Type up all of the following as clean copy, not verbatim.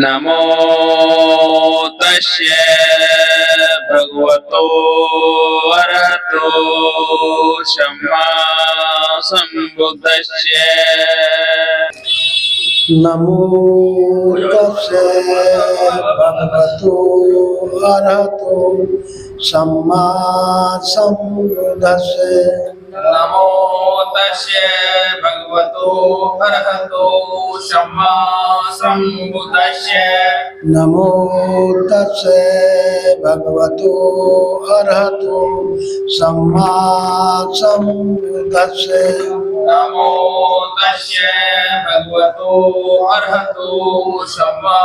नमो तस्य भगवतो अरहतो सम्मा सम्बुद्धस्य। नमो तस्से भगवतो अरहतो सम्मा सम्बुद्धस्से। नमो तस्य भगवतो अरहतो सम्मा सम्बुद्धस्य। नमो तस्से भगवतो अरहतो सम्मा सम्बुद्धस्से। नमो तस्य भगवतो अरहतो सम्मा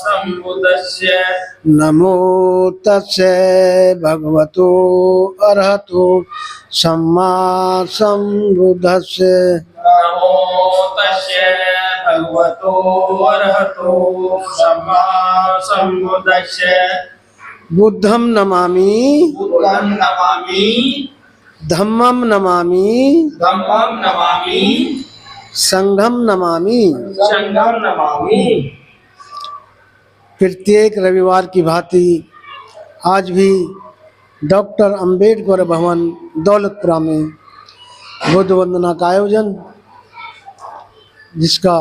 सम्बुद्धस्य। नमो तस्से भगवतो अरहतो सम्मा सम्बुद्धस्से। नमो तस्य भगवतो अरहतो सम्मा सम्बुद्धस्य। बुद्धं नमामि बुद्धं नमामि धम्मं नमामि धम्मं नमामि संघं नमामि। संघं नमामि। प्रत्येक रविवार की भांति आज भी डॉक्टर अंबेडकर भवन दौलतपुरा में बुद्ध वंदना का आयोजन, जिसका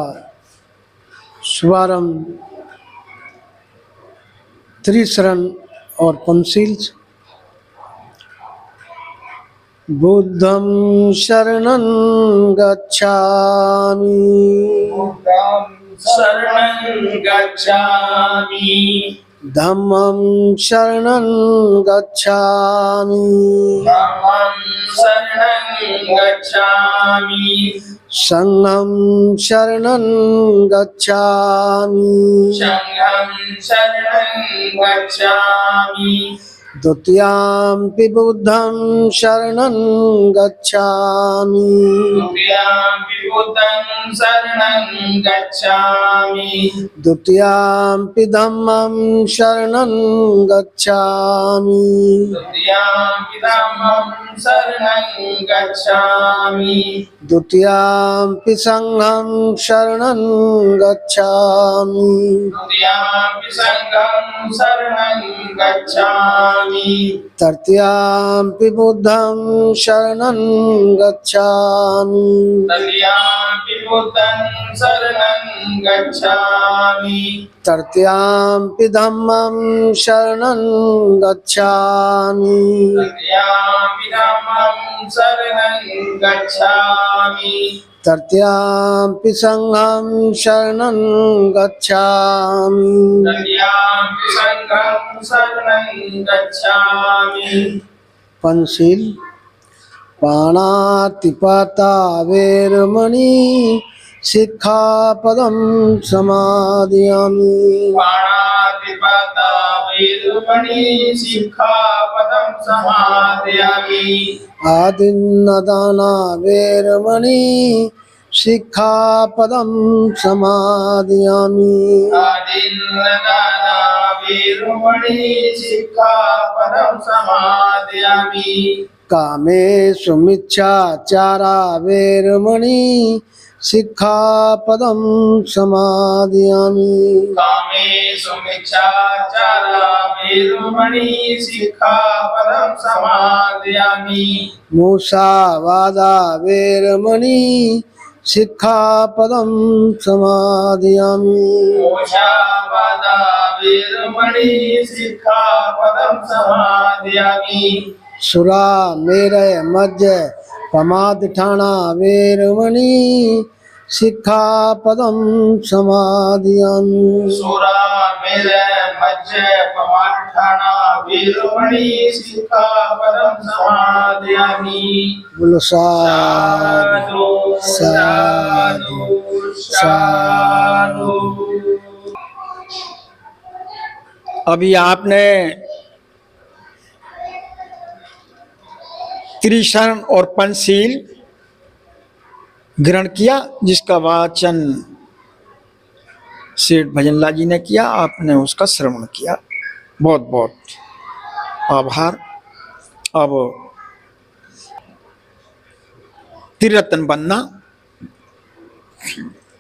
शुभारंभ त्रिशरण और पंचशील। बुद्धं शरणं गच्छामि बुद्धं शरणं गच्छामि धम्मं शरणं गच्छामि धम्मं शरणं गच्छामि संघं शरणं गच्छामि संघं शरणं गच्छामि। द्वितीयाम्पि बुद्धं शरणं गच्छामि द्वितीयाम्पि बुद्धं शरणं गच्छामि द्वितीयाम्पि धम्मं शरणं गच्छामि द्वितीयाम्पि धम्मं शरणं गच्छामि द्वितीयाम्पि संघं शरणं गच्छामि द्वितीयाम्पि संघं शरणं गच्छामि तृतीयाम्पि बुद्धं शरणं गच्छामि तृतीयाम्पि बुद्धं शरणं गच्छामि तृतीयाम्पि धम्मं शरणं गच्छामि तृतीयाम्पि धम्मं शरणं गच्छामि तृतीयाम्पि संघं शरणं गच्छामि तृतीयाम्पि संघं शरणं गच्छामि। पंचशील पाणातिपाता वेरमणि सिक्खापदं समादयामि पाणातिपाता वेरमणि सिक्खापदं समादयामि। आदिन्नदाना वेरमणि सिक्खापदं समादयामि आदिन्नदाना वेरमणि सिक्खापदं समादयामि। कामेषु मिच्छाचारा वेरमणि सिक्खापदं समादयामि कामेषु मिच्छाचारा वेरमणि सिक्खापदं समादयामि। मूसावादा वेरमणि सिक्खापदं समादयामि मूषावादा वेरमणि सिक्खापदं समादयामि। सुरा मेरय मज्ज पमादठाना वेरमणि सिक्खापदं समादयामि सुरा मेरे मज्ज पमाठाना वेरमणि सिक्खापदं समादयामि। बोलो साधु साधु साधु। अभी आपने त्रिशरण और पंचशील ग्रहण किया, जिसका वाचन सेठ भजनलाल जी ने किया, आपने उसका श्रवण किया। बहुत बहुत आभार। अब त्रिरत्न बनना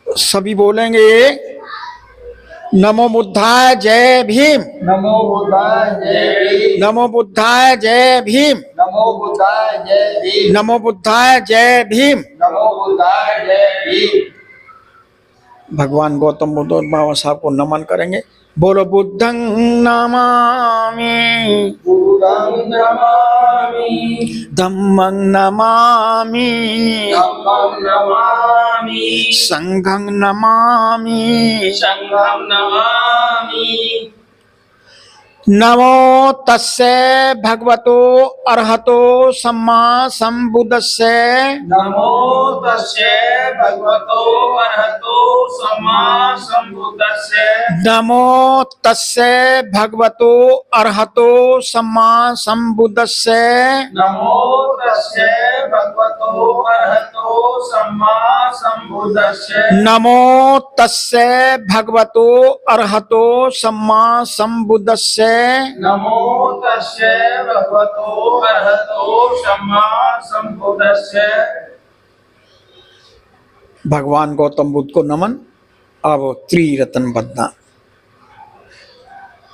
सभी बोलेंगे नमो बुद्धाय जय भीम। नमो बुद्धाय जय भीम। नमो बुद्धाय जय भीम। नमो बुद्धाय जय भीम। नमो बुद्धाय जय भीम। नमो बुद्धाय जय भीम। भगवान गौतम बुद्ध और बाबा साहब को नमन करेंगे। बोलो बुद्धं नमामि, बुद्धं नमामि, धम्मं नमामि, धम्मं नमामि, संघं नमामि, संघं नमामि। नमो तस्से भगवतो अरहतो सम्मा संबुद्धस्से। नमो तस्यै भगवतो अरहतो सम्मा सम्बुद्धस्यै। नमो तस्से भगवतो अरहतो सम्मा संबुद्धस्से। नमो तस्यै भगवतो अरहतो सम्मा सम्बुद्धस्यै। नमो तस्से भगवतो अरहतो सम्मा संबुद्धस्से। नमो तस्यै भगवतो अरहतो सम्मा सम्बुद्धस्यै। भगवान गौतम बुद्ध को नमन। अब त्रिरत्न बंदना,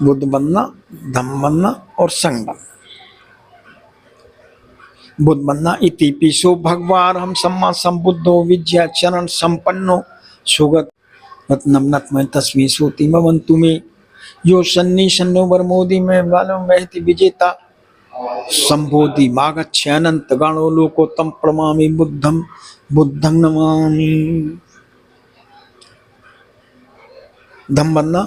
बुद्ध बंदना, धम्म बंदना और संघ बंदना। बुद्ध बंदना इति पिसो भगवान हम सम्मा संबुद्धो विद्या चरण संपन्नो सुगत रत्नम नतमय तस्वी सोति भवन्तु मे यो सन्नि सन्नो वरमोदि में वालों वहति विजेता संबोधि मागच्छ अनंत गणो लोकोत्तम प्रणमामि बुद्धं बुद्धं नमामि। धम्म बंदना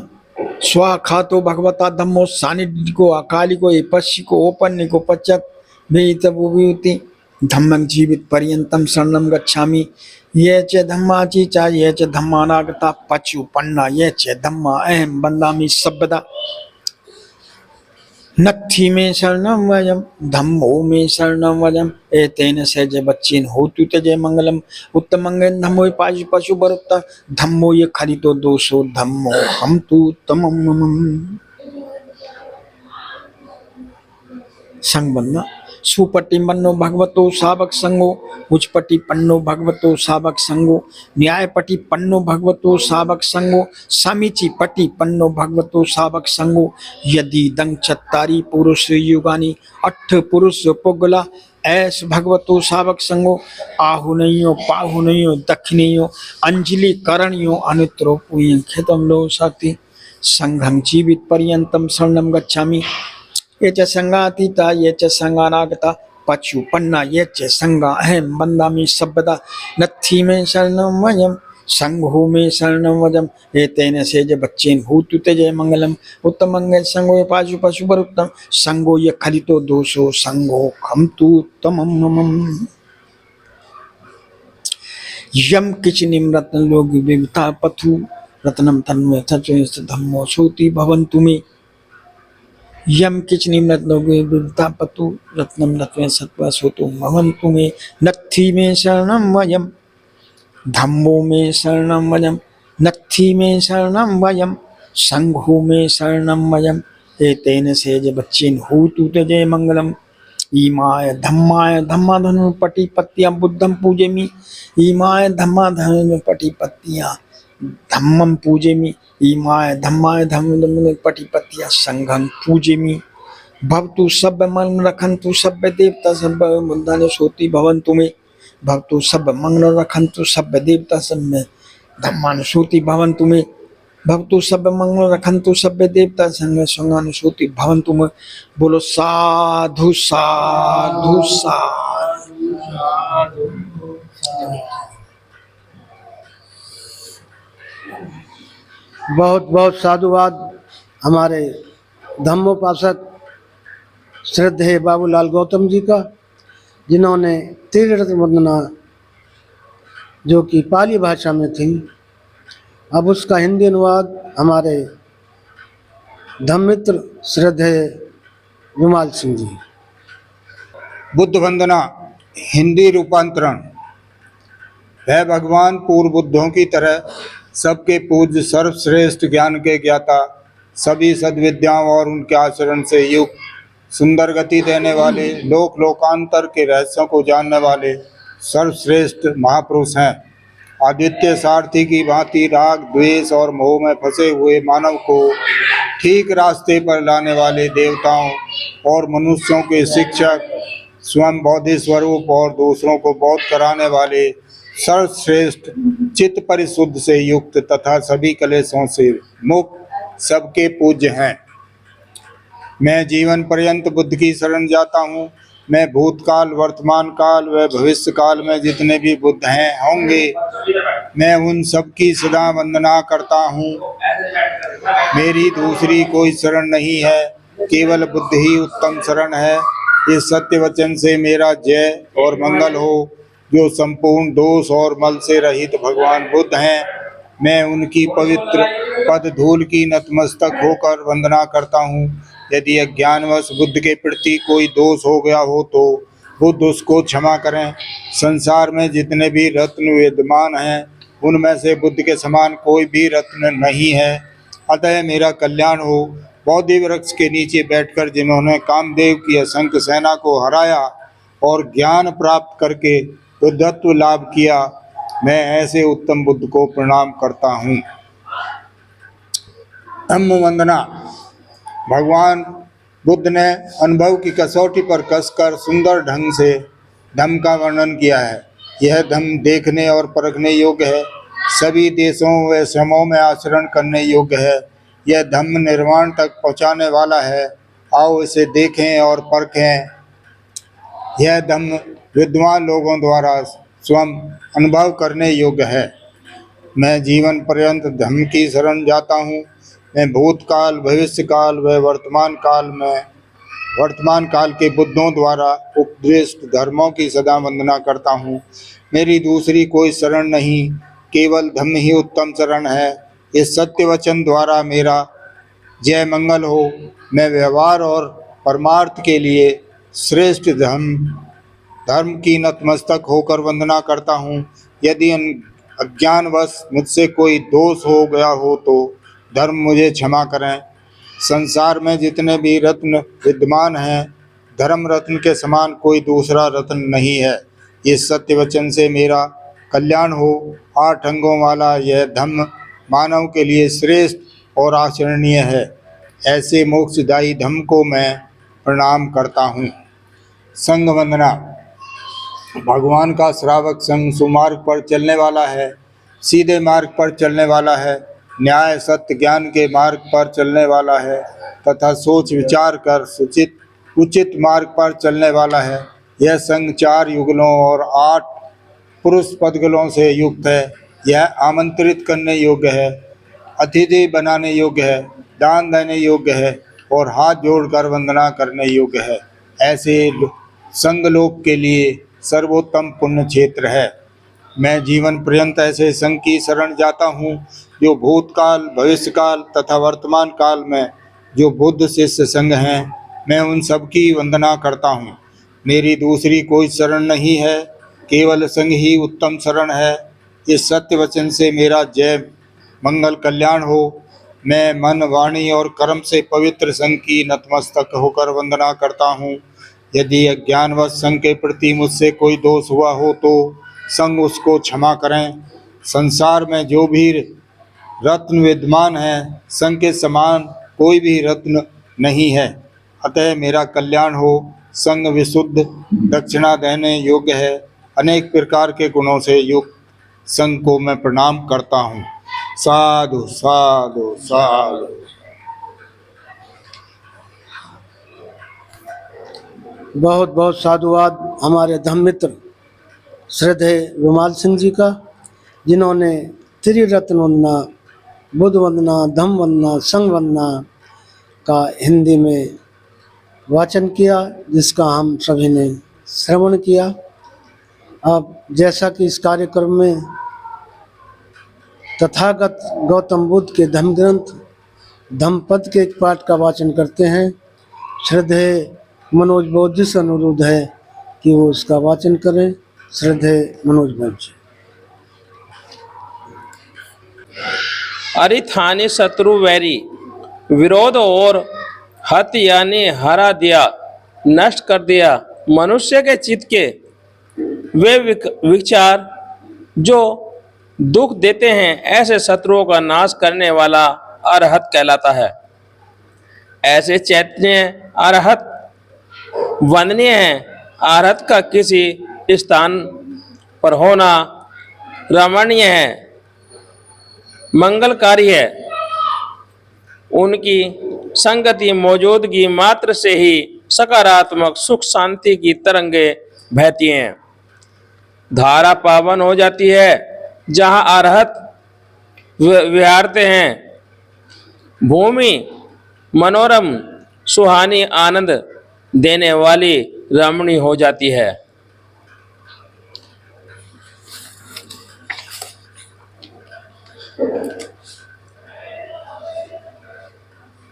स्वाखातो भगवता धम्मो सानिध्य को अकाली को एपस्य को ओपन्य को पच्चक वेतबुति धम्मं जीवित पर्यंतम शरणं गच्छामि। ये च धम्माची चा ये च धम्मानागता पचुपन्ना ये च धम्मा अहम बंदामि सब्बदा। नत्थि में शरणं वयम धम्मो में शरणं वयम एतेन सहज बच्चेन होतु तजय मंगलम उत्तमंगन धम्मो पाशु पशु बरुत्ता धम्मो ये खलितो दोषो धम्मो हम तु तमम। संग बनना सुपटि मन्नो भगवतो सावक संगो उचपटि पन्नो भगवतो सावक संगो न्यायपटि पन्नो भगवतो सावक संगो समीचि पटि पन्नो भगवतो सावक संगो यदि दंग चत्तारी पुरुष युगानी अठ पुरुष पुगला ऐस भगवतो सावक संगो आहुनयो पाहुनयो दक्षिणयो अंजलि करणयो अनुत्रो पुण्य खेतम लो शक्ति संघं जीवित पर्यंतम शरणं गच्छामि। ये च संगातीता ये च संगानागता पचुपन्ना ये च संगा अहम बंदामि सब्बदा। नत्थि में शरणं वयम संघो में शरणं वयम एतेन सेज बच्चेन होतु तजय मंगलम उत्तमंगल संगो पाशु पशु बरुत्तम संगो ये खलितो दोषो संगो खम तु तमम नमम। यम किच निम्रत्न लोग विविता पथु रत्नम तन्मय तत्व धम्मो सोति भवन्तु मे। यम किच निम्रत्नो विविता पतु रत्नम रत्न सत्व सोतु भवन्तु मे। नत्थि में शरणं वयम धम्मो में शरणं वयम नत्थि में शरणं वयम संघो में शरणं वयम एतेन सेज बच्चेन होतु तजय मंगलम। ईमाय धम्माधनु पटिपत्तियां बुद्धं पूजेमि ईमाय धम्माधनु पटिपत्तियां धम्मं पूजेमि ईमाय धम्माय धम्म पटिपत्तियां संघं पूजेमि। भवतु सब मन रखन्तु सब देवता सब बुद्धानि सोति भवन्तु मे। भवतु सब मंगल रखन्तु सब देवता सब धम्मानि सोति भवन्तु मे। भवतु सब मंगल रखन्तु सब देवता संग संगानुसूति भवन्तु मे। बोलो साधु साधु साधु। बहुत बहुत साधुवाद हमारे धम्मोपासक श्रद्धेय बाबूलाल गौतम जी का, जिन्होंने त्रिरत्न वंदना जो कि पाली भाषा में थी, अब उसका हिंदी अनुवाद हमारे धम्मित्र श्रद्धेय विमाल सिंह जी। बुद्ध वंदना हिंदी रूपांतरण। है भगवान पूर्व बुद्धों की तरह सबके पूज्य सर्वश्रेष्ठ ज्ञान के ज्ञाता, सभी सद्विद्याओं और उनके आचरण से युक्त, सुंदर गति देने वाले, लोक लोकांतर के रहस्यों को जानने वाले सर्वश्रेष्ठ महापुरुष हैं। आदित्य सारथी की भांति राग द्वेष और मोह में फंसे हुए मानव को ठीक रास्ते पर लाने वाले देवताओं और मनुष्यों के शिक्षक, स्वयं बौद्धि स्वरूप और दूसरों को बौद्ध कराने वाले सर्वश्रेष्ठ, चित्त परिशुद्ध से युक्त तथा सभी कलेशों से मुक्त सबके पूज्य हैं। मैं जीवन पर्यंत बुद्ध की शरण जाता हूँ। मैं भूतकाल, वर्तमान काल व भविष्य काल में जितने भी बुद्ध हैं होंगे, मैं उन सब की सदा वंदना करता हूँ। मेरी दूसरी कोई शरण नहीं है, केवल बुद्ध ही उत्तम शरण है। इस सत्य वचन से मेरा जय और मंगल हो। जो संपूर्ण दोष और मल से रहित भगवान बुद्ध हैं, मैं उनकी पवित्र पद धूल की नतमस्तक होकर वंदना करता हूँ। यदि अज्ञानवश बुद्ध के प्रति कोई दोष हो गया हो तो बुद्ध उसको क्षमा करें। संसार में जितने भी रत्न विद्यमान हैं, उनमें से बुद्ध के समान कोई भी रत्न नहीं है। अतः मेरा कल्याण हो। बोधि वृक्ष के नीचे बैठकर जिन्होंने कामदेव की असंख्य सेना को हराया और ज्ञान प्राप्त करके बुद्धत्व लाभ किया, मैं ऐसे उत्तम बुद्ध को प्रणाम करता हूँ। धम्म वंदना। भगवान बुद्ध ने अनुभव की कसौटी पर कसकर सुंदर ढंग से धम्म का वर्णन किया है। यह धम्म देखने और परखने योग्य है, सभी देशों व श्रमों में आचरण करने योग्य है। यह धम्म निर्वाण तक पहुँचाने वाला है। आओ इसे देखें और परखें। यह धम्म विद्वान लोगों द्वारा स्वयं अनुभव करने योग्य है। मैं जीवन पर्यंत धम्म की शरण जाता हूँ। मैं भूतकाल, भविष्य काल व वर्तमान काल के बुद्धों द्वारा उपदिष्ट धर्मों की सदा वंदना करता हूँ। मेरी दूसरी कोई शरण नहीं, केवल धम्म ही उत्तम शरण है। इस सत्य वचन द्वारा मेरा जय मंगल हो। मैं व्यवहार और परमार्थ के लिए श्रेष्ठ धर्म की नतमस्तक होकर वंदना करता हूँ। यदि अज्ञानवश मुझसे कोई दोष हो गया हो तो धर्म मुझे क्षमा करें। संसार में जितने भी रत्न विद्यमान हैं, धर्म रत्न के समान कोई दूसरा रत्न नहीं है। इस सत्य वचन से मेरा कल्याण हो। 8 अंगों वाला यह धम्म मानव के लिए श्रेष्ठ और आचरणीय है। ऐसे मोक्षदायी धम्म को मैं प्रणाम करता हूँ। संघ वंदना। भगवान का श्रावक संघ सुमार्ग पर चलने वाला है, सीधे मार्ग पर चलने वाला है, न्याय सत्य ज्ञान के मार्ग पर चलने वाला है तथा सोच विचार कर उचित मार्ग पर चलने वाला है। यह संघ 4 युगलों और 8 पुरुष पदगलों से युक्त है। यह आमंत्रित करने योग्य है, अतिथि बनाने योग्य है, दान देने योग्य है और हाथ जोड़कर वंदना करने योग्य है। ऐसे संघ लोक के लिए सर्वोत्तम पुण्य क्षेत्र है। मैं जीवन पर्यंत ऐसे संघ की शरण जाता हूँ जो भूतकाल, भविष्यकाल तथा वर्तमान काल में जो बुद्ध शिष्य संघ हैं, मैं उन सब की वंदना करता हूँ। मेरी दूसरी कोई शरण नहीं है, केवल संघ ही उत्तम शरण है। इस सत्य वचन से मेरा जय मंगल कल्याण हो। मैं मन, वाणी और कर्म से पवित्र संघ की नतमस्तक होकर वंदना करता हूँ। यदि अज्ञानवश संघ के प्रति मुझसे कोई दोष हुआ हो तो संघ उसको क्षमा करें। संसार में जो भी रत्न विद्यमान है, संघ के समान कोई भी रत्न नहीं है। अतः मेरा कल्याण हो। संघ विशुद्ध, दक्षिणा देने योग्य है, अनेक प्रकार के गुणों से युक्त संघ को मैं प्रणाम करता हूँ। साधु साधु साधु। बहुत बहुत साधुवाद हमारे धम्म मित्र श्रद्धेय विमाल सिंह जी का, जिन्होंने त्रिरत्न वंदना, बुद्ध वंदना, धम्म वंदना, संघ वंदना का हिंदी में वाचन किया, जिसका हम सभी ने श्रवण किया। अब जैसा कि इस कार्यक्रम में तथागत गौतम बुद्ध के धम्म ग्रंथ धम्मपद के एक पाठ का वाचन करते हैं। श्रद्धेय मनोज बौद्ध से अनुरोध है कि वो इसका वाचन करें। श्रद्धेय मनोज बौद्ध जी। अरिथाने शत्रु वैरी, विरोध और हत यानी हरा दिया, नष्ट कर दिया मनुष्य के चित्त के वे विचार जो दुख देते हैं, ऐसे शत्रुओं का नाश करने वाला अरहत कहलाता है। ऐसे चैतन्य अरहत वंदनीय है। अरहत का किसी स्थान पर होना रमणीय है, मंगलकारी है। उनकी संगति मौजूदगी मात्र से ही सकारात्मक सुख शांति की तरंगे बहती हैं। धारा पावन हो जाती है। जहाँ अरहत विहारते हैं, भूमि मनोरम सुहानी आनंद देने वाली रमणी हो जाती है।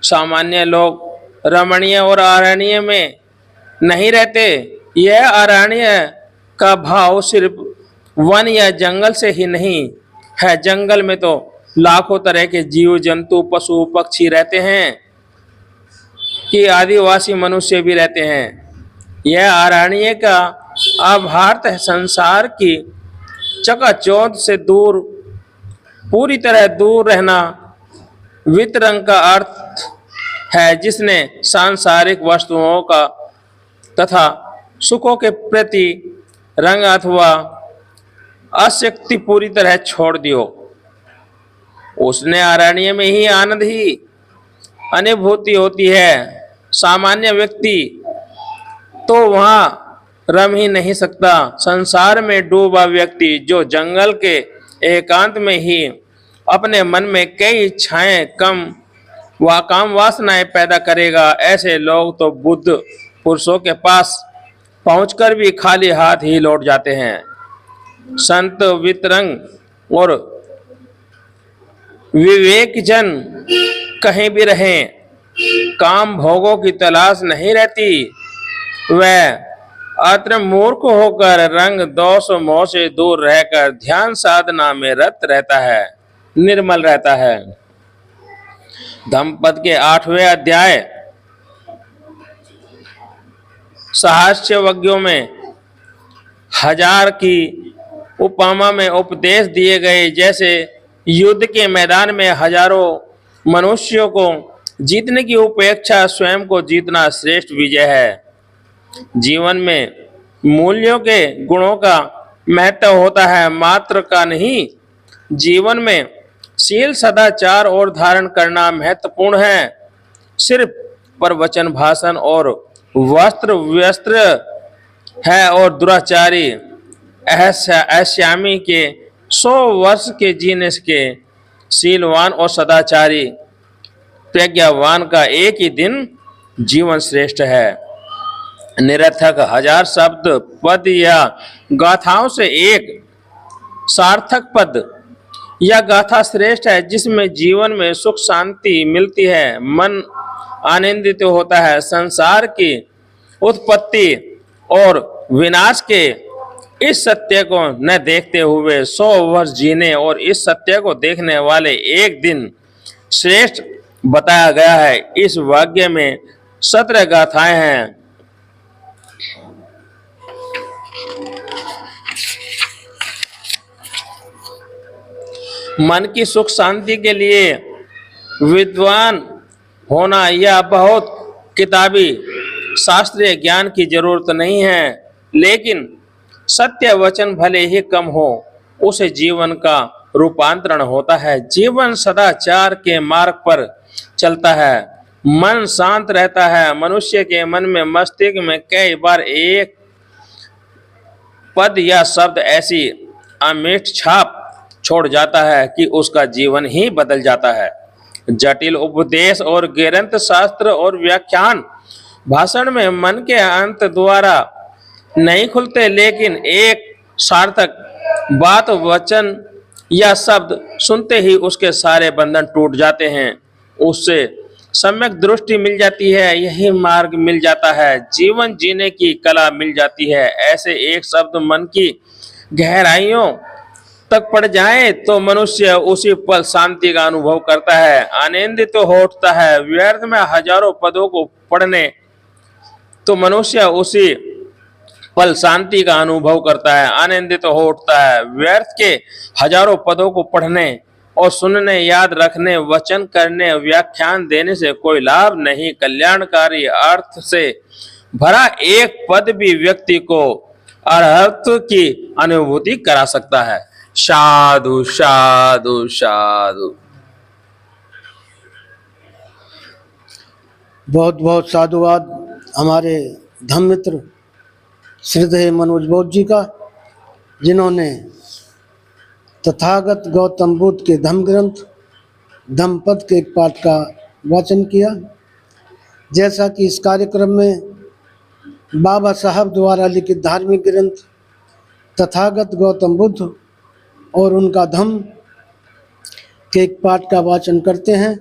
सामान्य लोग रमणीय और आरण्य में नहीं रहते। यह आरण्य का भाव सिर्फ वन या जंगल से ही नहीं है। जंगल में तो लाखों तरह के जीव जंतु पशु पक्षी रहते हैं कि आदिवासी मनुष्य भी रहते हैं। यह आरण्य का अभार्थ है। संसार की चकाचौंध से दूर, पूरी तरह दूर रहना वितरंग का अर्थ है, जिसने सांसारिक वस्तुओं का तथा सुखों के प्रति रंग अथवा आसक्ति पूरी तरह छोड़ दियो। उसने अरण्य में ही आनंद ही अनुभूति होती है। सामान्य व्यक्ति तो वहां रम ही नहीं सकता। संसार में डूबा व्यक्ति जो जंगल के एकांत में ही अपने मन में कई इच्छाएं काम वासनाएं पैदा करेगा, ऐसे लोग तो बुद्ध पुरुषों के पास पहुंचकर भी खाली हाथ ही लौट जाते हैं। संत वितरंग और विवेक जन कहीं भी रहें, काम भोगों की तलाश नहीं रहती। वह अत्र मूर्ख होकर रंग दोष मोह से दूर रहकर ध्यान साधना में रत रहता है, निर्मल रहता है। धम्मपद के 8वें अध्याय सहस्रवज्ञों में हजार की उपमा में उपदेश दिए गए। जैसे युद्ध के मैदान में हजारों मनुष्यों को जीतने की उपेक्षा स्वयं को जीतना श्रेष्ठ विजय है। जीवन में मूल्यों के गुणों का महत्व होता है, मात्र का नहीं। जीवन में शील सदाचार और धारण करना महत्वपूर्ण है। सिर्फ प्रवचन भाषण और वस्त्र है और दुराचारी ऐश्यामी के 100 वर्ष के जीने के शीलवान और सदाचारी प्रज्ञावान का एक ही दिन जीवन श्रेष्ठ है। निरर्थक हजार शब्द पद या गाथाओं से एक सार्थक पद या गाथा श्रेष्ठ है, जिसमें जीवन में सुख शांति मिलती है, मन आनंदित होता है। संसार की उत्पत्ति और विनाश के इस सत्य को न देखते हुए 100 वर्ष जीने और इस सत्य को देखने वाले एक दिन श्रेष्ठ बताया गया है। इस वाक्य में 17 गाथाएं हैं। मन की सुख शांति के लिए विद्वान होना या बहुत किताबी शास्त्रीय ज्ञान की जरूरत नहीं है, लेकिन सत्य वचन भले ही कम हो, उसे जीवन का रूपांतरण होता है। जीवन सदाचार के मार्ग पर चलता है, मन शांत रहता है। मनुष्य के मन में मस्तिष्क में कई बार एक पद या शब्द ऐसी अमिट छाप छोड़ जाता है कि उसका जीवन ही बदल जाता है। जटिल उपदेश और ग्रंथ शास्त्र और व्याख्यान भाषण में मन के अंत द्वारा नहीं खुलते, लेकिन एक सार्थक बात वचन या शब्द सुनते ही उसके सारे बंधन टूट जाते हैं। उससे सम्यक दृष्टि मिल जाती है, यही मार्ग मिल जाता है, जीवन जीने की कला मिल जाती है। ऐसे एक शब्द मन की गहराइयों तक पड़ जाए तो मनुष्य उसी पल शांति का अनुभव करता है, आनंदित तो हो उठता है। व्यर्थ में हजारों पदों को पढ़ने तो मनुष्य उसी पल शांति का अनुभव करता है, आनंदित हो उठता है। व्यर्थ के हजारों पदों को पढ़ने और सुनने, याद रखने, वचन करने, व्याख्यान देने से कोई लाभ नहीं। कल्याणकारी अर्थ से भरा एक पद भी व्यक्ति को अरहत्व की अनुभूति करा सकता है। साधु साधु साधु। बहुत बहुत साधुवाद हमारे धम्म मित्र श्रद्धेय मनोज बौद्ध जी का, जिन्होंने तथागत गौतम बुद्ध के धम्म ग्रंथ धम्मपद के एक पाठ का वाचन किया। जैसा कि इस कार्यक्रम में बाबा साहब द्वारा लिखित धार्मिक ग्रंथ तथागत गौतम बुद्ध और उनका धम्म के एक पाठ का वाचन करते हैं,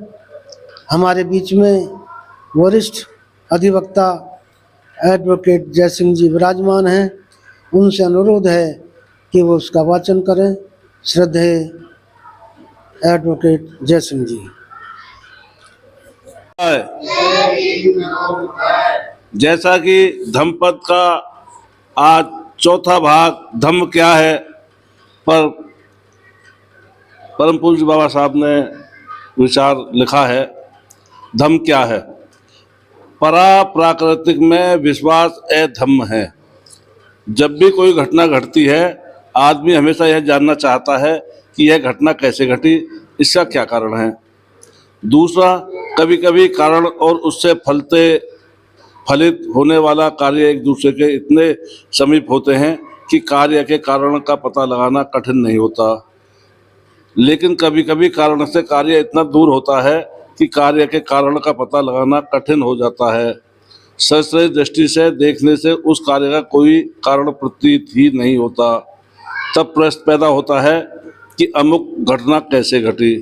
हमारे बीच में वरिष्ठ अधिवक्ता एडवोकेट जय सिंह जी विराजमान हैं। उनसे अनुरोध है कि वो उसका वाचन करें। श्रद्धेय एडवोकेट जय सिंह जी। जैसा कि धम्मपद का आज चौथा भाग धम्म क्या है पर परम पूज्य बाबा साहब ने विचार लिखा है। धम्म क्या है? परा प्राकृतिक में विश्वास धम्म है। जब भी कोई घटना घटती है, आदमी हमेशा यह जानना चाहता है कि यह घटना कैसे घटी, इसका क्या कारण है। दूसरा, कभी कभी कारण और उससे फलित होने वाला कार्य एक दूसरे के इतने समीप होते हैं कि कार्य के कारण का पता लगाना कठिन नहीं होता। लेकिन कभी कभी कारण से कार्य इतना दूर होता है कि कार्य के कारण का पता लगाना कठिन हो जाता है। शास्त्रीय दृष्टि से देखने से उस कार्य का कोई कारण प्रतीत ही नहीं होता। तब प्रश्न पैदा होता है कि अमुक घटना कैसे घटी।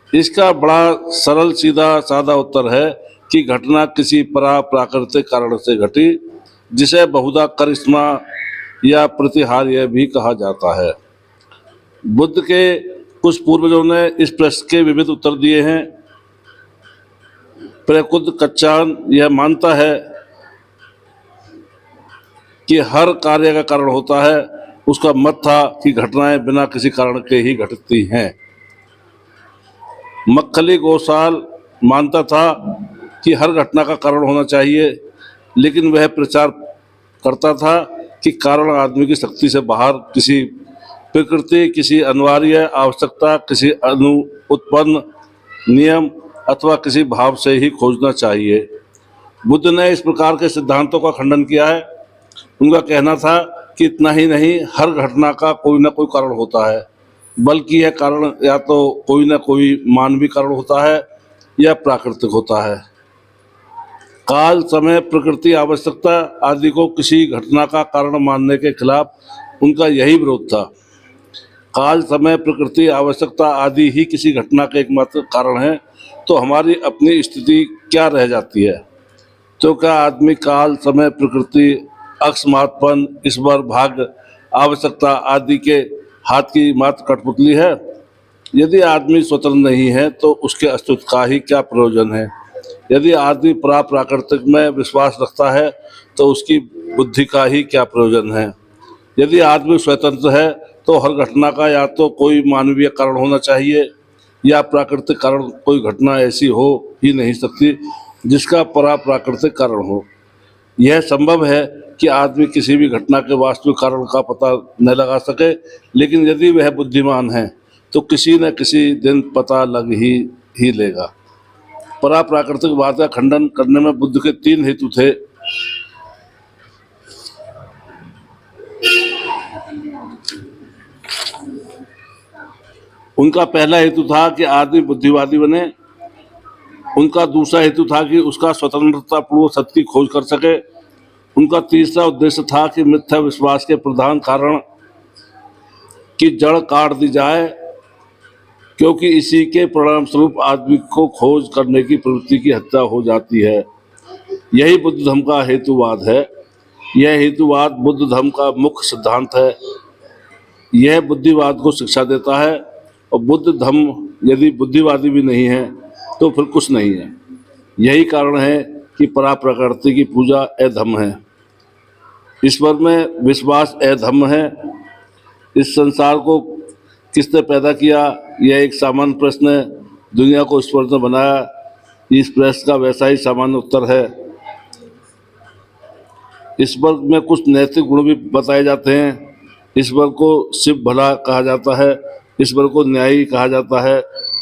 इसका बड़ा सरल सीधा सादा उत्तर है कि घटना किसी प्राकृतिक कारण से घटी, जिसे बहुधा करिश्मा या प्रतिहार्य भी कहा जाता है। बुद्ध के कुछ पूर्वजों ने इस प्रश्न के विविध उत्तर दिए हैं। प्रकुद कच्चान यह मानता है कि हर कार्य का कारण होता है। उसका मत था कि घटनाएं बिना किसी कारण के ही घटती हैं। मक्खली गोसाल मानता था कि हर घटना का कारण होना चाहिए, लेकिन वह प्रचार करता था कि कारण आदमी की शक्ति से बाहर, किसी प्रकृति, किसी अनिवार्य आवश्यकता, किसी उत्पन्न नियम अथवा किसी भाव से ही खोजना चाहिए। बुद्ध ने इस प्रकार के सिद्धांतों का खंडन किया है। उनका कहना था कि इतना ही नहीं, हर घटना का कोई ना कोई कारण होता है, बल्कि यह कारण या तो कोई ना कोई मानवीय कारण होता है या प्राकृतिक होता है। काल, समय, प्रकृति, आवश्यकता आदि को किसी घटना का कारण मानने के खिलाफ उनका यही विरोध था। काल, समय, प्रकृति, आवश्यकता आदि ही किसी घटना के एकमात्र कारण है, तो हमारी अपनी स्थिति क्या रह जाती है? तो क्या आदमी काल, समय, प्रकृति, अकस्मातपन, ईश्वर, भाग्य, आवश्यकता आदि के हाथ की मात्र कठपुतली है? यदि आदमी स्वतंत्र नहीं है तो उसके अस्तित्व का ही क्या प्रयोजन है? यदि आदमी प्राकृतिक में विश्वास रखता है तो उसकी बुद्धि का ही क्या प्रयोजन है? यदि आदमी स्वतंत्र है तो हर घटना का या तो कोई मानवीय कारण होना चाहिए या प्राकृतिक कारण। कोई घटना ऐसी हो ही नहीं सकती जिसका प्राकृतिक कारण हो। यह संभव है कि आदमी किसी भी घटना के वास्तविक कारण का पता न लगा सके, लेकिन यदि वह बुद्धिमान है तो किसी न किसी दिन पता लग ही लेगा। प्राकृतिकवाद का खंडन करने में बुद्ध के 3 हेतु थे। उनका पहला हेतु था कि आदमी बुद्धिवादी बने। उनका दूसरा हेतु था कि उसका स्वतंत्रतापूर्वक सत्य की खोज कर सके। उनका तीसरा उद्देश्य था कि मिथ्या विश्वास के प्रधान कारण की जड़ काट दी जाए, क्योंकि इसी के परिणाम स्वरूप आदमी को खोज करने की प्रवृत्ति की हत्या हो जाती है। यही बुद्ध धर्म का हेतुवाद है। यह हेतुवाद बुद्ध धर्म का मुख्य सिद्धांत है। यह बुद्धिवाद को शिक्षा देता है, और बुद्ध धर्म यदि बुद्धिवादी भी नहीं है तो फिर कुछ नहीं है। यही कारण है कि पराप्रकृति की पूजा अधर्म है। ईश्वर में विश्वास धम्म है। इस संसार को किसने पैदा किया, यह एक सामान्य प्रश्न है। दुनिया को ईश्वर ने बनाया, इस प्रश्न का वैसा ही सामान्य उत्तर है। ईश्वर में कुछ नैतिक गुण भी बताए जाते हैं। ईश्वर को शिव भला कहा जाता है, ईश्वर को न्यायी कहा जाता है,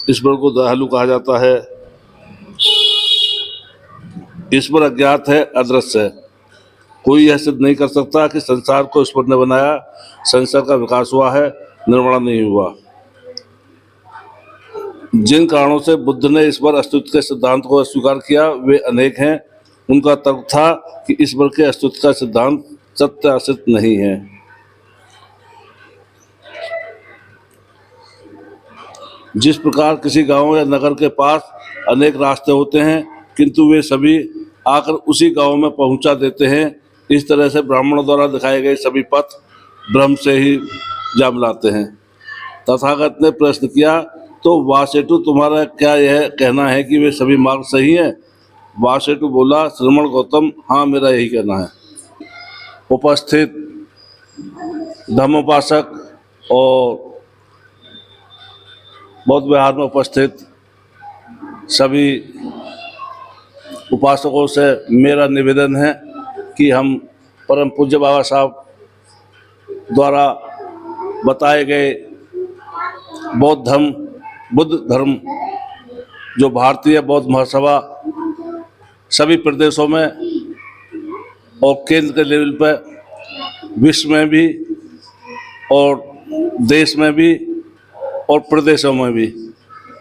ईश्वर को दयालु कहा जाता है। ईश्वर अज्ञात है, अदृश्य है। कोई यह सिद्ध नहीं कर सकता कि संसार को ईश्वर ने बनाया। संसार का विकास हुआ है, निर्माण नहीं हुआ। जिन कारणों से बुद्ध ने ईश्वर अस्तित्व के सिद्धांत को अस्वीकार किया वे अनेक हैं। उनका तर्क था कि ईश्वर के अस्तित्व का सिद्धांत सत्य असत्य नहीं है। जिस प्रकार किसी गांव या नगर के पास अनेक रास्ते होते हैं किंतु वे सभी आकर उसी गांव में पहुंचा देते हैं, इस तरह से ब्राह्मणों द्वारा दिखाए गए सभी पथ ब्रह्म से ही जा मिलाते हैं। तथागत ने प्रश्न किया, तो वासेटु तुम्हारा क्या यह कहना है कि वे सभी मार्ग सही हैं? वासेटु बोला, श्रमण गौतम, हाँ मेरा यही कहना है। उपस्थित धम्मोपासक और बौद्ध विहार में उपस्थित सभी उपासकों से मेरा निवेदन है कि हम परम पूज्य बाबा साहब द्वारा बताए गए बुद्ध धर्म जो भारतीय बौद्ध महासभा सभी प्रदेशों में और केंद्र के लेवल पर विश्व में भी और देश में भी और प्रदेशों में भी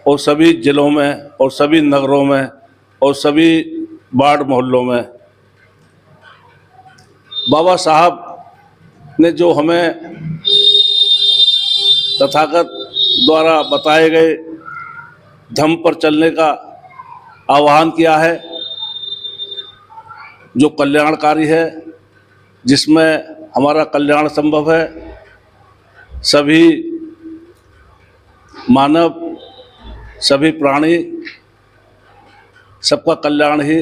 और सभी जिलों में और सभी नगरों में और सभी वार्ड मोहल्लों में बाबा साहब ने जो हमें तथागत द्वारा बताए गए धम्म पर चलने का आह्वान किया है, जो कल्याणकारी है, जिसमें हमारा कल्याण संभव है। सभी मानव, सभी प्राणी, सबका कल्याण ही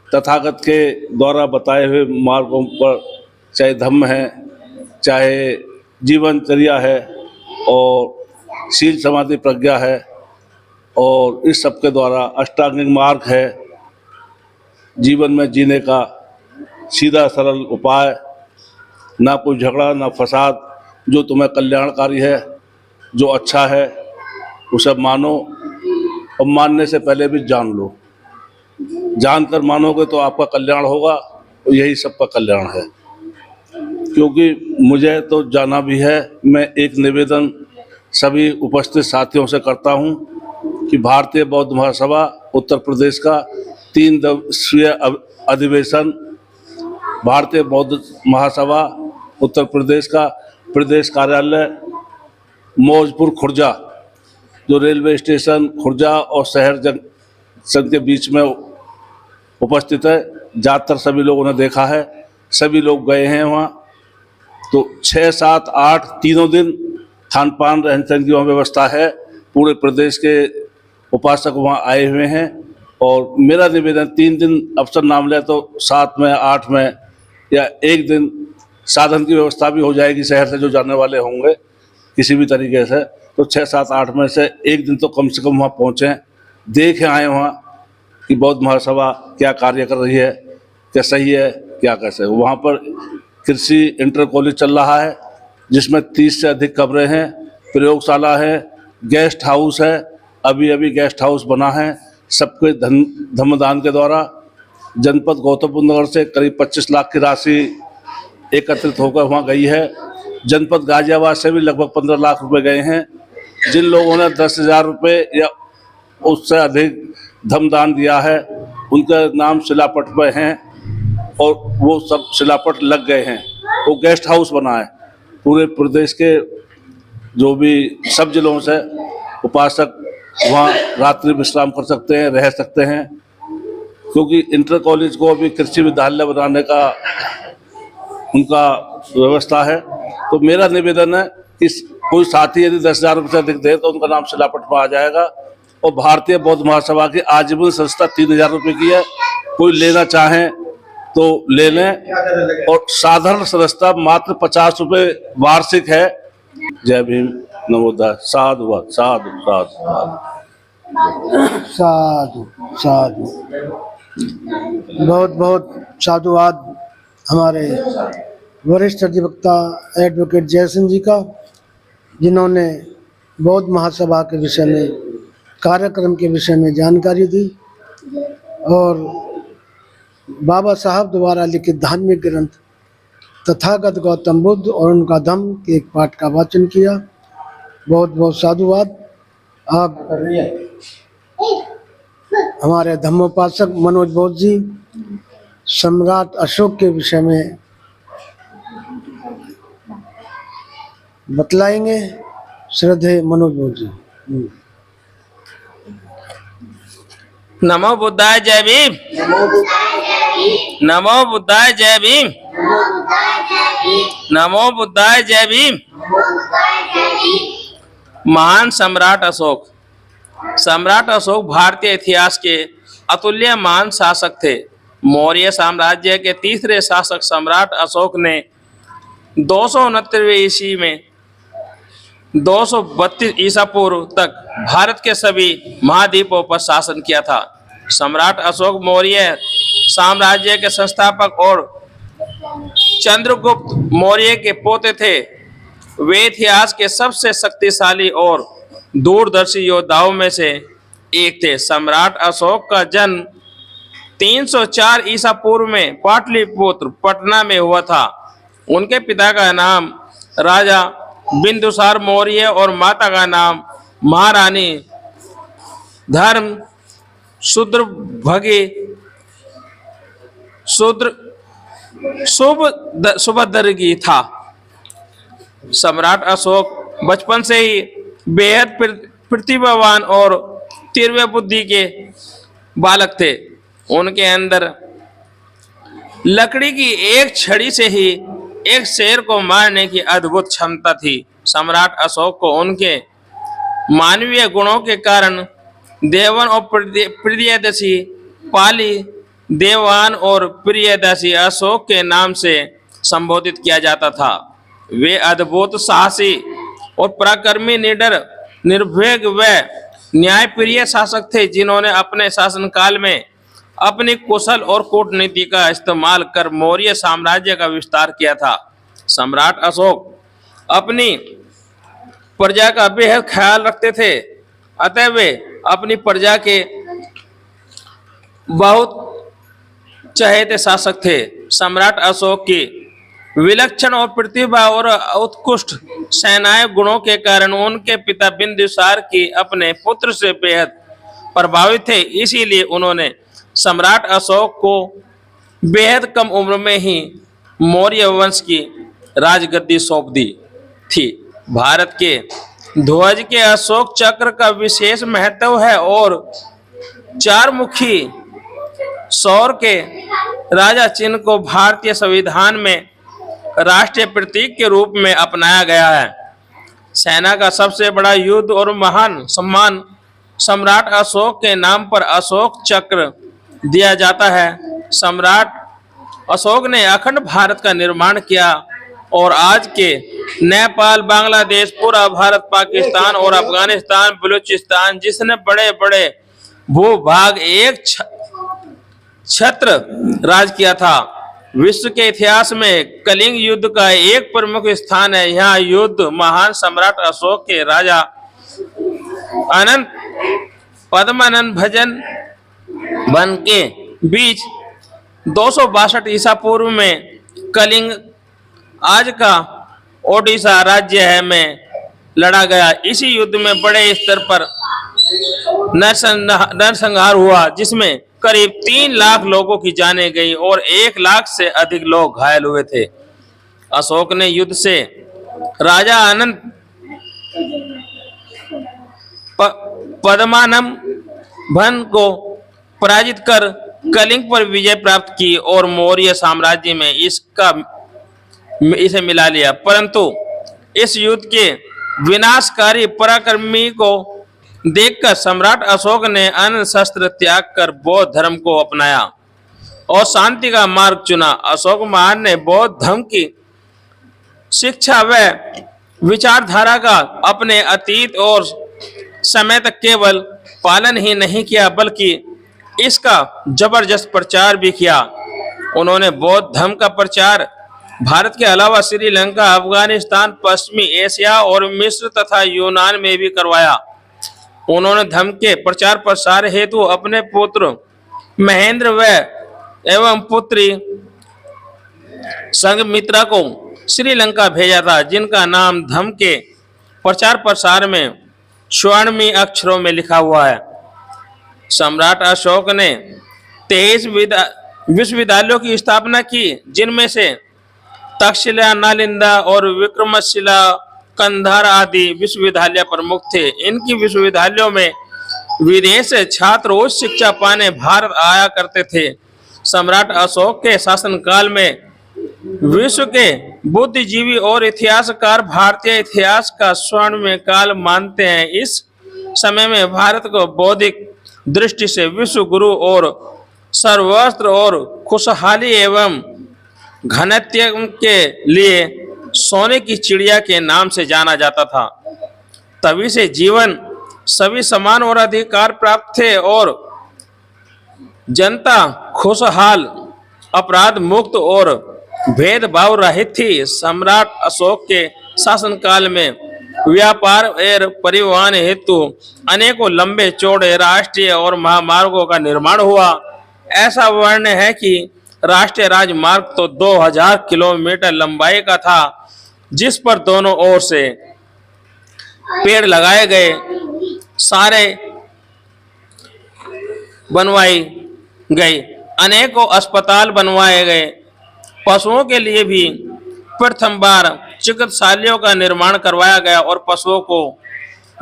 तथागत के द्वारा बताए हुए मार्गों पर, चाहे धम्म है, चाहे जीवनचर्या है और शील समाधि प्रज्ञा है और इस सब के द्वारा अष्टांगिक मार्ग है, जीवन में जीने का सीधा सरल उपाय, ना कोई झगड़ा ना फसाद, जो तुम्हें कल्याणकारी है, जो अच्छा है उसे मानो और मानने से पहले भी जान लो। जानकर मानोगे तो आपका कल्याण होगा और यही सबका कल्याण है। क्योंकि मुझे तो जाना भी है, मैं एक निवेदन सभी उपस्थित साथियों से करता हूं कि भारतीय बौद्ध महासभा उत्तर प्रदेश का 3 दिवसीय अधिवेशन, भारतीय बौद्ध महासभा उत्तर प्रदेश का प्रदेश कार्यालय मौजपुर खुर्जा, जो रेलवे स्टेशन खुर्जा और शहर जंक्शन के बीच में उपस्थित है। ज़्यादातर सभी लोगों ने देखा है, सभी लोग गए हैं वहाँ। तो 6, 7, 8 तीनों दिन खान पान रहन सहन की वहाँ व्यवस्था है। पूरे प्रदेश के उपासक वहाँ आए हुए हैं और मेरा निवेदन 3 दिन अवसर नाम ले तो 7 में 8 में या एक दिन साधन की व्यवस्था भी हो जाएगी। शहर से जो जाने वाले होंगे किसी भी तरीके से, तो 6, 7, 8 में से एक दिन तो कम से कम वहाँ पहुँचें, देखें आए वहाँ कि बौद्ध महासभा क्या कार्य कर रही है, क्या सही है, क्या कैसे। वहाँ पर कृषि इंटर कॉलेज चल रहा है जिसमें 30 से अधिक कमरे हैं, प्रयोगशाला है, गेस्ट हाउस है, अभी अभी गेस्ट हाउस बना है सबके धम्मदान के द्वारा। जनपद गौतम बुद्ध नगर से करीब 25 लाख की राशि एकत्रित होकर वहाँ गई है। जनपद गाजियाबाद से भी लगभग 15 लाख रुपए गए हैं। जिन लोगों ने 10,000 रुपये या उससे अधिक धम्मदान दिया है उनका नाम शिलापट पर हैं और वो सब शिलापट लग गए हैं। वो गेस्ट हाउस बना है। पूरे प्रदेश के जो भी सब जिलों से उपासक वहाँ रात्रि विश्राम कर सकते हैं, रह सकते हैं। क्योंकि इंटर कॉलेज को अभी कृषि विद्यालय बनाने का उनका व्यवस्था है। तो मेरा निवेदन है कि कोई साथी यदि 10,000 रुपये से अधिक दे तो उनका नाम शिलापट पर आ जाएगा। और भारतीय बौद्ध महासभा की आजीवन संस्था 3,000 रुपये की है। कोई लेना चाहें तो ले लें। और साधारण सदस्यता मात्र 50 रुपये वार्षिक है। जय भीम, नमोदाय, साधुवाद, साधु साधु साधु साधु। बहुत बहुत साधुवाद हमारे वरिष्ठ अधिवक्ता एडवोकेट जयसिंह जी का, जिन्होंने बौद्ध महासभा के विषय में, कार्यक्रम के विषय में जानकारी दी और बाबा साहब द्वारा लिखित धार्मिक ग्रंथ तथागत गौतम बुद्ध और उनका धम्म के एक पाठ का वाचन किया। बहुत बहुत साधुवाद। आप हमारे धम्मोपासक मनोज बोध जी सम्राट अशोक के विषय में बतलाएंगे। श्रद्धेय मनोज बोध जी। नमो बुद्धाय जय भीम। नमो बुद्धाय जय भीम। नमो बुद्धाय जय भीम। महान सम्राट अशोक। सम्राट अशोक भारतीय इतिहास के अतुल्य महान शासक थे। मौर्य साम्राज्य के तीसरे शासक सम्राट अशोक ने 269 ईस्वी में 232 ईसा पूर्व तक भारत के सभी महाद्वीपों पर शासन किया था। सम्राट अशोक मौर्य साम्राज्य के संस्थापक और चंद्रगुप्त मौर्य के पोते थे। वे इतिहास के सबसे शक्तिशाली और दूरदर्शी योद्धाओं में से एक थे। सम्राट अशोक का जन्म 304 ईसा पूर्व में पाटलिपुत्र पटना में हुआ था। उनके पिता का नाम राजा बिंदुसार मौर्य और माता का नाम महारानी धर्म सुभद्रगी था। सम्राट अशोक बचपन से ही बेहद प्रतिभावान और तीव्र बुद्धि के बालक थे। उनके अंदर लकड़ी की एक छड़ी से ही एक शेर को मारने की अद्भुत क्षमता थी। सम्राट अशोक को उनके मानवीय गुणों के कारण देवन और प्रियदर्शी पाली देवान और प्रियदर्शी अशोक के नाम से संबोधित किया जाता था। वे अद्भुत साहसी और पराक्रमी, निडर, निर्भीक व न्यायप्रिय शासक थे, जिन्होंने अपने शासनकाल में अपनी कुशल और कूटनीति का इस्तेमाल कर मौर्य साम्राज्य का विस्तार किया था। सम्राट अशोक अपनी प्रजा का बेहद ख्याल रखते थे, अतः वे अपनी प्रजा के बहुत चहेते शासक थे। सम्राट अशोक की विलक्षण और प्रतिभा और उत्कृष्ट सेनाएं गुणों के कारण उनके पिता बिंदुसार की अपने पुत्र से बेहद प्रभावित थे। इसीलिए उन्होंने सम्राट अशोक को बेहद कम उम्र में ही मौर्य वंश की राजगद्दी सौंप दी थी। भारत के ध्वज के अशोक चक्र का विशेष महत्व है और 4 मुखी सौर के राजा चिन्ह को भारतीय संविधान में राष्ट्रीय प्रतीक के रूप में अपनाया गया है। सेना का सबसे बड़ा युद्ध और महान सम्मान सम्राट अशोक के नाम पर अशोक चक्र दिया जाता है। सम्राट अशोक ने अखंड भारत का निर्माण किया और आज के नेपाल, बांग्लादेश, पूरा भारत, पाकिस्तान और अफगानिस्तान, बलूचिस्तान जिसने बड़े बड़े भूभाग एक छत्र राज किया था। विश्व के इतिहास में कलिंग युद्ध का एक प्रमुख स्थान है। यहाँ युद्ध महान सम्राट अशोक के राजा अनंत पद्मानंद भजन बन के बीच 262 ईसा पूर्व में कलिंग, आज का ओडिशा राज्य है, में लड़ा गया। इसी युद्ध में बड़े स्तर पर नरसंहार हुआ, जिसमें करीब 3 लाख लोगों की जानें गई और 1 लाख से अधिक लोग घायल हुए थे। अशोक ने युद्ध से राजा अनंत पद्मानंद भन को पराजित कर कलिंग पर विजय प्राप्त की और मौर्य साम्राज्य में इसे मिला लिया। परंतु इस युद्ध के विनाशकारी पराक्रमी को देखकर सम्राट अशोक ने अन्य शस्त्र त्याग कर बौद्ध धर्म को अपनाया। और शांति का मार्ग चुना। अशोक महान ने बौद्ध धर्म की शिक्षा व विचारधारा का अपने अतीत और समय तक केवल पालन ही नहीं किया बल्कि इसका जबरदस्त प्रचार भी किया। उन्होंने बौद्ध धर्म का प्रचार भारत के अलावा श्रीलंका, अफगानिस्तान, पश्चिमी एशिया और मिस्र तथा यूनान में भी करवाया। उन्होंने धर्म के प्रचार प्रसार हेतु अपने पुत्र महेंद्र व एवं पुत्री संघमित्रा को श्रीलंका भेजा था, जिनका नाम धर्म के प्रचार प्रसार में स्वर्णमयी अक्षरों में लिखा हुआ है। सम्राट अशोक ने 23 विश्वविद्यालयों की स्थापना की, जिनमें से तक्षशिला, नालंदा और विक्रमशिला, कंधार आदि विश्वविद्यालय प्रमुख थे। इनकी विश्वविद्यालयों में विदेश से छात्र उच्च शिक्षा पाने भारत आया करते थे। सम्राट अशोक के शासनकाल में विश्व के बुद्धिजीवी और इतिहासकार भारतीय इतिहास का स्वर्णमय काल मानते हैं। इस समय में भारत को बौद्धिक दृष्टि से विश्व गुरु और सर्वस्त्र और खुशहाली एवं घनत्व के लिए सोने की चिड़िया के नाम से जाना जाता था। तभी से जीवन सभी समान और अधिकार प्राप्त थे और जनता खुशहाल, अपराध मुक्त और भेदभाव रहित थी। सम्राट अशोक के शासनकाल में व्यापार और परिवहन हेतु अनेकों लंबे चौड़े राष्ट्रीय और महामार्गों का निर्माण हुआ। ऐसा वर्णन है कि राष्ट्रीय राजमार्ग तो 2000 किलोमीटर लंबाई का था, जिस पर दोनों ओर से पेड़ लगाए गए, सारे बनवाई गई, अनेकों अस्पताल बनवाए गए। पशुओं के लिए भी प्रथम बार चिकित्सालयों का निर्माण करवाया गया और पशुओं को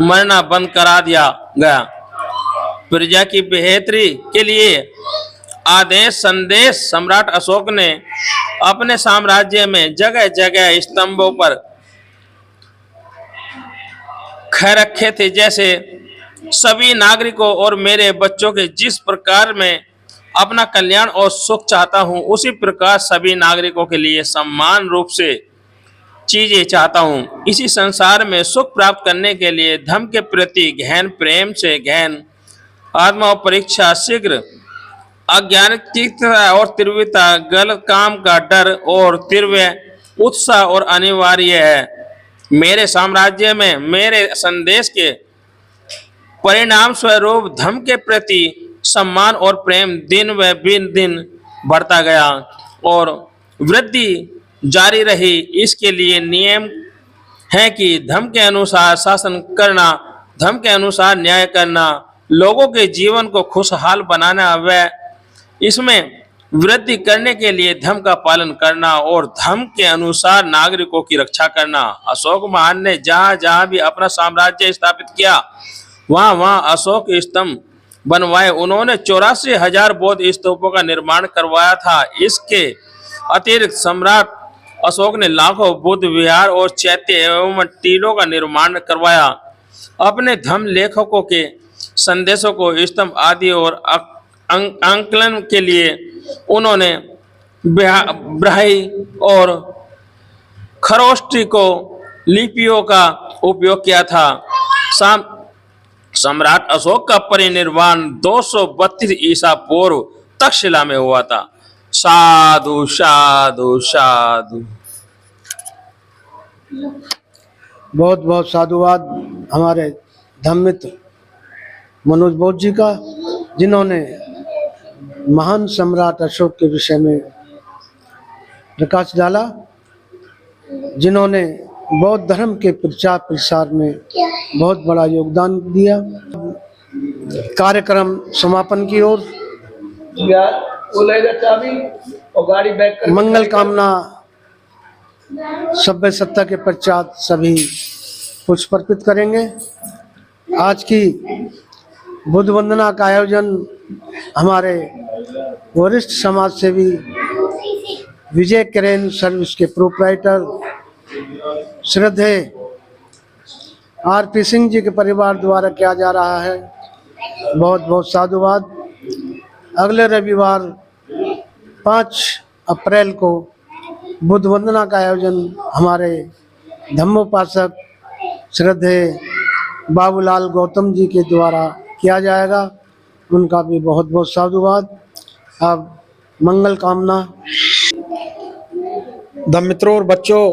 मरना बंद करा दिया गया। प्रजा की बेहतरी के लिए आदेश संदेश सम्राट अशोक ने अपने साम्राज्य में जगह जगह स्तंभों पर खै रखे थे, जैसे सभी नागरिकों और मेरे बच्चों के जिस प्रकार मैं अपना कल्याण और सुख चाहता हूं, उसी प्रकार सभी नागरिकों के लिए समान रूप से चीजें चाहता हूं। इसी संसार में सुख प्राप्त करने के लिए धर्म के प्रति गहन प्रेम से गहन आत्मा परीक्षा, शीघ्र अज्ञानता और तीव्रता, गलत काम का डर और तीव्र उत्साह और अनिवार्य है। मेरे साम्राज्य में मेरे संदेश के परिणाम स्वरूप धर्म के प्रति सम्मान और प्रेम दिन व दिन बढ़ता गया और वृद्धि जारी रही। इसके लिए नियम है कि धर्म के अनुसार शासन करना, धर्म के अनुसार न्याय करना, लोगों के जीवन को खुशहाल बनाना व इसमें वृद्धि करने के लिए धर्म का पालन करना और धर्म के अनुसार नागरिकों की रक्षा करना। अशोक महान ने जहां जहां भी अपना साम्राज्य स्थापित किया, वहां वहां अशोक स्तंभ बनवाए। उन्होंने 84,000 बौद्ध स्तूपों का निर्माण करवाया था। इसके अतिरिक्त सम्राट अशोक ने लाखों बुद्ध विहार और चैत्य एवं टीलों का निर्माण करवाया। अपने धर्म लेखकों के संदेशों को स्तंभ आदि और आंकलन के लिए उन्होंने ब्राह्मी और खरोष्टी को लिपियों का उपयोग किया था। सम्राट अशोक का परिनिर्वाण 232 ईसा पूर्व तक्षशिला में हुआ था। साधु साधु साधु। बहुत बहुत साधुवाद हमारे धर्ममित्र मनोज बौद्ध जी का, जिन्होंने महान सम्राट अशोक के विषय में प्रकाश डाला, जिन्होंने बौद्ध धर्म के प्रचार प्रसार में बहुत बड़ा योगदान दिया। कार्यक्रम समापन की ओर मंगल कामना सभ्य सत्ता के पश्चात सभी पुष्प अर्पित करेंगे। आज की बुद्ध वंदना का आयोजन हमारे वरिष्ठ समाज सेवी विजय करेन सर्विस के प्रोप्राइटर श्रद्धेय आर.पी. सिंह जी के परिवार द्वारा किया जा रहा है। बहुत बहुत साधुवाद। अगले रविवार 5 अप्रैल को बुद्ध वंदना का आयोजन हमारे धम्मोपासक श्रद्धेय बाबूलाल गौतम जी के द्वारा किया जाएगा। उनका भी बहुत बहुत साधुवाद। अब मंगल कामना। धम्म मित्रों और बच्चों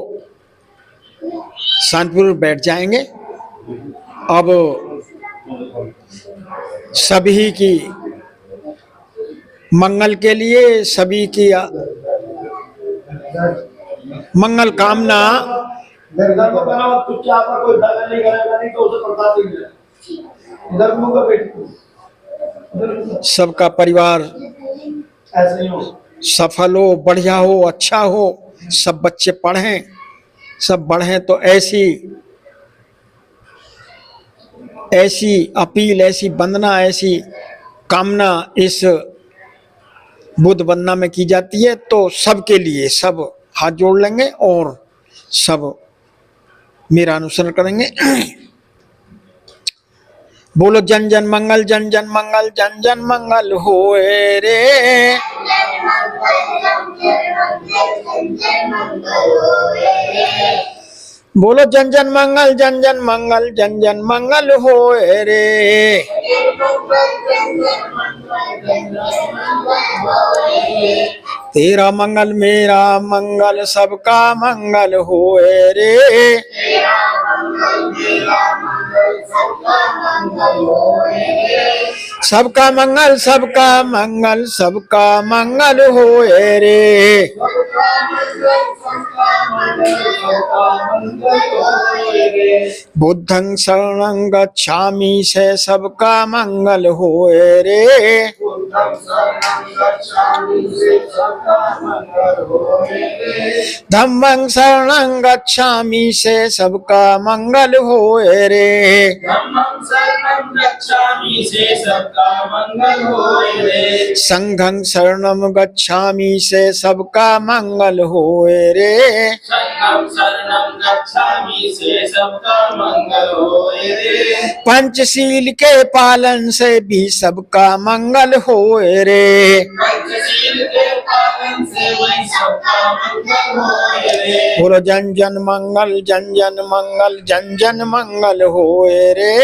शांतिपूर्वक बैठ जाएंगे। अब सभी की मंगल के लिए, सभी की मंगल कामना सबका परिवार सफल हो, बढ़िया हो, अच्छा हो, सब बच्चे पढ़ें, सब बढ़ें। तो ऐसी अपील, ऐसी वंदना, ऐसी कामना इस बुद्ध वंदना में की जाती है। तो सबके लिए सब हाथ जोड़ लेंगे और सब मेरा अनुसरण करेंगे। बोलो जन जन मंगल, जन जन मंगल, जन जन मंगल होए रे। बोलो जन जन मंगल, जन जन मंगल, जन जन मंगल होए रे। तेरा मंगल मेरा मंगल, सबका मंगल होए रे। सबका मंगल, सबका मंगल, सबका मंगल होए रे। बुद्धं शरणं गच्छामि से सबका मंगल होए रे। धम्मं शरणं गच्छामि से सबका मंगल होए रे। संघं शरणं गच्छामि से सबका मंगल होए रे। पंचशील के पालन से भी सबका मंगल होए रे। बोलो जन जन मंगल, जन जन मंगल, जन जन मंगल होए रे।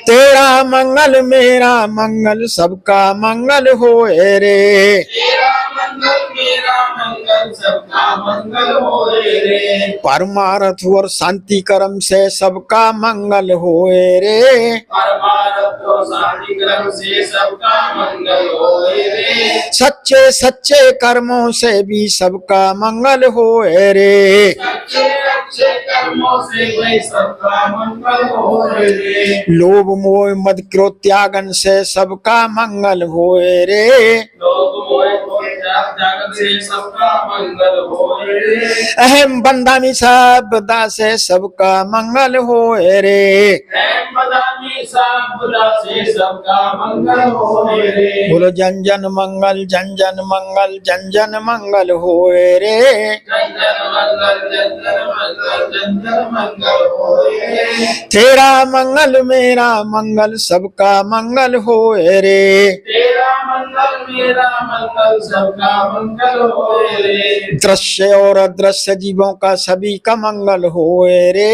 तेरा मंगल मेरा मंगल, सबका मंगल होए रे। परमार्थ और शांति कर्म से सबका मंगल होए रे। सच्चे सच्चे कर्मों से भी सबका मंगल होए रे। लोभ मोह मद क्रोध त्यागन से सबका मंगल होए रे। अहम बंधामी सबदा से सबका मंगल होए रे। बोलो जन जन मंगल, जन जन मंगल, जन जन मंगल होए रे। तेरा मंगल मेरा मंगल, सबका मंगल होए रे। दृश्य और अदृश्य जीवों का सभी का मंगल होए रे।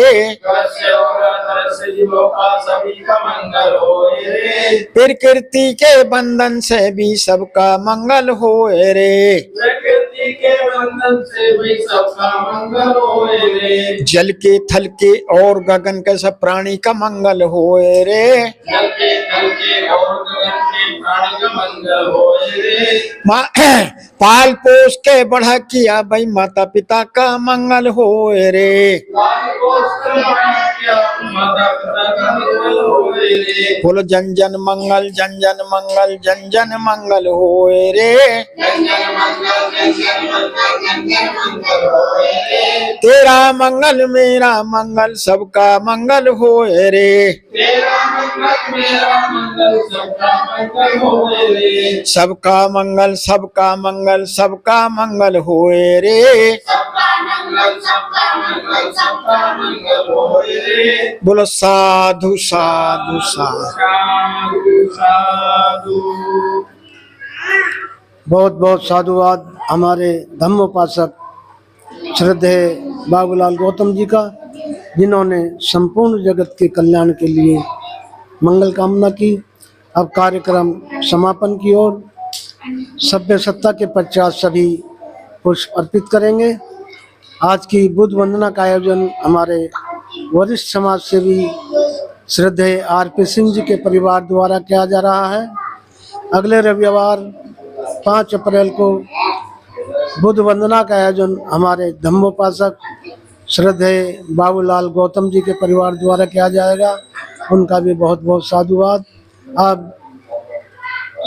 प्रकृति के बंधन से भी सबका मंगल होए रे। जल के थल के और गगन के सब प्राणी का मंगल होए रे। पाल पोस के बढ़ा किया भाई माता पिता का मंगल होए रे। बोलो जन जन मंगल, जन जन मंगल, जन जन मंगल होए रे। तेरा मंगल मेरा मंगल, सबका मंगल होए रे। सबका मंगल सबका मंगल सबका मंगल होए रे। बोलो साधु साधु साधु। बहुत बहुत साधुवाद हमारे धम्मोपासक श्रद्धेय बाबूलाल गौतम जी का, जिन्होंने संपूर्ण जगत के कल्याण के लिए मंगल कामना की। अब कार्यक्रम समापन की ओर। सभ्य सत्ता के पश्चात सभी पुष्प अर्पित करेंगे। आज की बुद्ध वंदना का आयोजन हमारे वरिष्ठ समाज सेवी श्रद्धेय आर.पी. सिंह जी के परिवार द्वारा किया जा रहा है। अगले रविवार 5 अप्रैल को बुद्ध वंदना का आयोजन हमारे धम्मोपासक श्रद्धेय बाबूलाल गौतम जी के परिवार द्वारा किया जाएगा। उनका भी बहुत बहुत साधुवाद। अब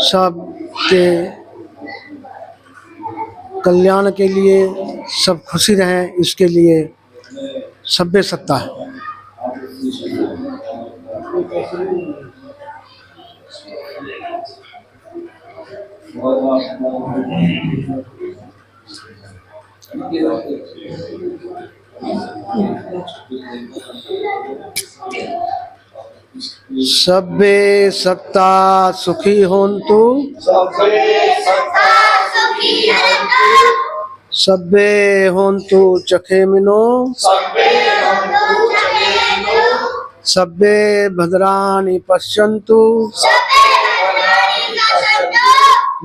सब के कल्याण के लिए, सब खुशी रहें, इसके लिए सभ्य सत्ता है। सभ्य सत्ता सुखी होन्तु, सभ्य होन्तु चखेमिनो, सभ्य भद्राणि पश्यन्तु,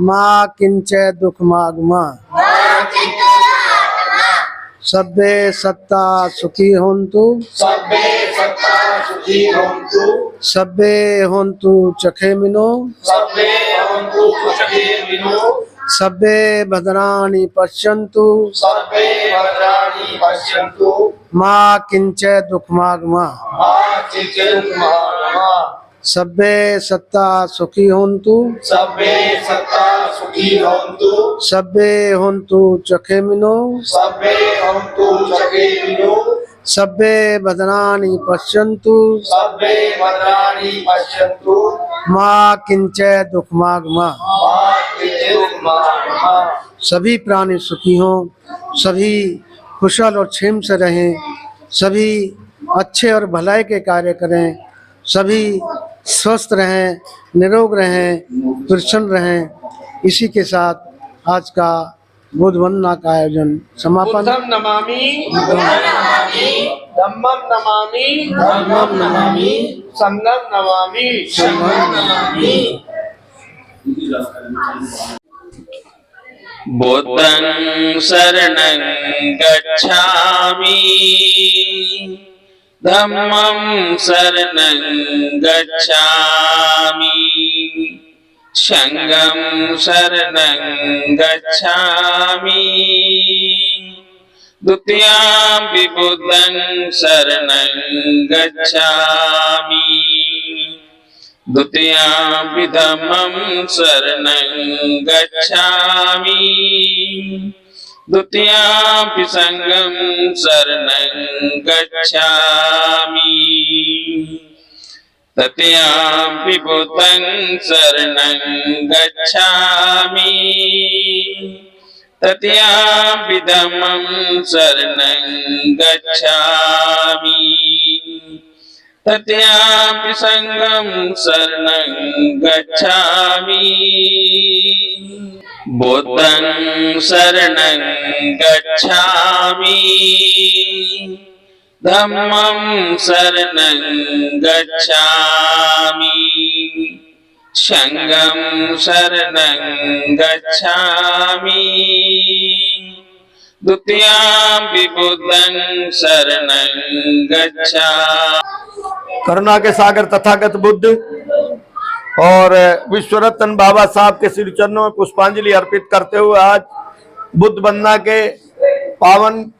मा किंचै दुःखमागमा। सभ्य सत्ता सुखी होन्तु, सभ्य होन्तु चखेमिनो, सभ्य भद्राणि पश्यन्तु, मा किंचै दुःखमागमा। सभ्य सत्ता सुखी होन्तु, सभ्य होन्तु चखेमिनो, सभ्य भद्राणि पश्यन्तु, मा किंचै दुःखमागमा। सभी प्राणी सुखी हों, सभी कुशल और क्षेम से रहें, सभी अच्छे और भलाई के कार्य करें, सभी स्वस्थ रहें, निरोग रहें, प्रसन्न रहें। इसी के साथ आज का बुद्ध वंदना का आयोजन समापन। बुद्धं नमामि धम्मं नमामि संघं नमामि। बुद्धं शरणं गच्छामि, धम्मं शरणं गच्छामि, संघं शरणं गच्छामि। द्वितीयंपि बुद्धं शरणं गच्छामि, द्वितीयंपि धम्मं शरणं गच्छामि, द्वितीयंपि संघं शरणं गच्छामि। तृतीयंपि बुद्धं शरणं गच्छामि, तृतीयंपि धम्मं शरणं गच्छामि, तृतीयंपि संघं शरणं गच्छामि। बुद्धं शरणं गच्छामि, धम्मं शरणं गच्छामि, संघं शरणं गच्छामि, द्वितीयंपि बुद्धं शरणं गच्छामि। करुणा के सागर तथागत बुद्ध और विश्वरत्न बाबा साहब के श्री चरणों में पुष्पांजलि अर्पित करते हुए आज बुद्ध वंदना के पावन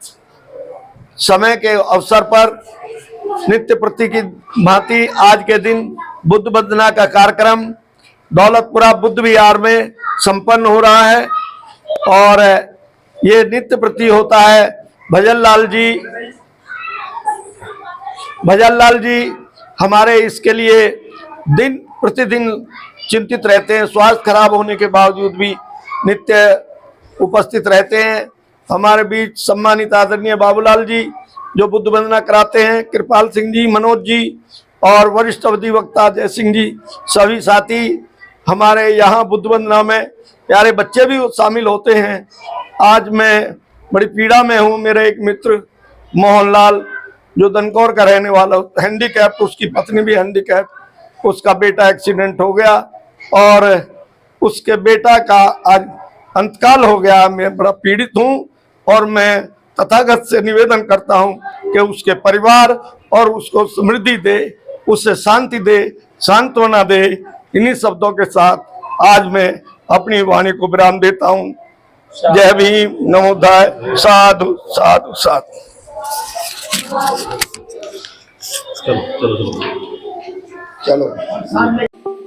समय के अवसर पर नित्य प्रति की भांति आज के दिन बुद्ध वंदना का कार्यक्रम दौलतपुरा बुद्ध विहार में संपन्न हो रहा है। और ये नित्य प्रति होता है। भजन लाल जी हमारे इसके लिए दिन प्रतिदिन चिंतित रहते हैं, स्वास्थ्य खराब होने के बावजूद भी नित्य उपस्थित रहते हैं। हमारे बीच सम्मानित आदरणीय बाबूलाल जी जो बुद्ध वंदना कराते हैं, कृपाल सिंह जी, मनोज जी और वरिष्ठ अधिवक्ता जय सिंह जी, सभी साथी हमारे यहाँ बुद्ध वंदना में प्यारे बच्चे भी शामिल होते हैं। आज मैं बड़ी पीड़ा में हूँ। मेरे एक मित्र मोहनलाल जो दनकौर का रहने वाला, हैंडीकैप, उसकी पत्नी भी हैंडीकैप, उसका बेटा एक्सीडेंट हो गया और उसके बेटा का आज अंतकाल हो गया। मैं बड़ा पीड़ित हूँ और मैं तथागत से निवेदन करता हूँ कि उसके परिवार और उसको समृद्धि दे, उसे शांति दे, सांत्वना दे। इन्हीं शब्दों के साथ आज मैं अपनी वाणी को विराम देता हूँ। जय भीम, नमोदाय, साधु साधु साधु। चलो चलो चलो चलो।